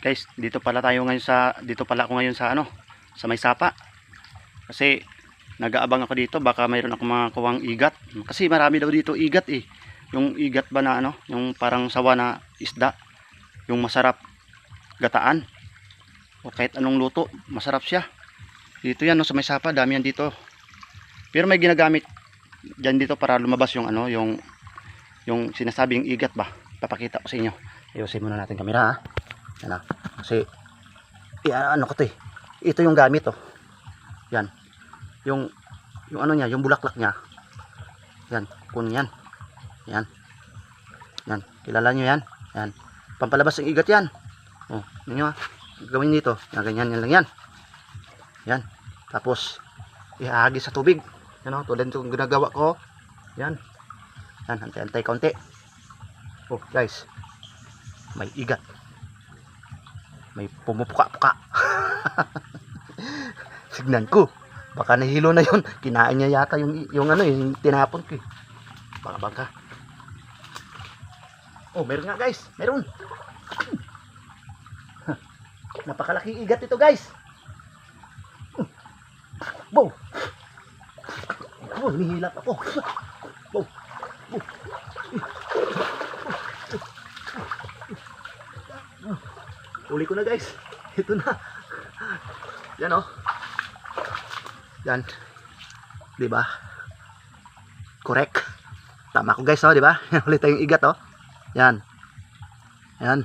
Guys, dito pala ako ngayon sa ano, sa may sapa. Kasi nag-aabang ako dito, baka mayroon akong mga kuwang igat. Kasi marami daw dito igat eh. Yung igat ba na ano, yung parang sawa na isda, yung masarap gataan. O kahit anong luto, masarap siya. Dito yan no, sa may sapa, dami yan dito. Pero may ginagamit diyan dito para lumabas yung ano, yung sinasabing igat ba. Papakita ko sa inyo. Ayusin muna natin kamera ha. Yan ha. Kasi ano ko 'to eh. Ito yung gamit oh. Yan. Yung ano niya, yung bulaklak niya. Yan, kun yan. Yan. Yan, kilala niyo yan? Yan. Pampalabas ng igat yan. Oh, niyo ha. Gawin dito. Yan, ganyan yan lang yan. Yan. Tapos ihahagis sa tubig. Yan oh, tulad ng ginagawa ko. Yan. Yan, antay-antay kaunti. Oh, guys. May igat. May pumupuka-puka. Signan ko. Baka nahilo na yun. Kinain niya yata yung ano, yung tinapon ko. Baka baka. Oh, meron nga guys. Meron. Napakalaki igat ito guys. Wow. Oh, nihilap ako. Wow. Uli ko na guys. Ito na. Yan oh. Yan. 'Di ba? Correct. Tama ko guys, oh, 'di ba? Ulit tayong igat oh. Yan. Yan.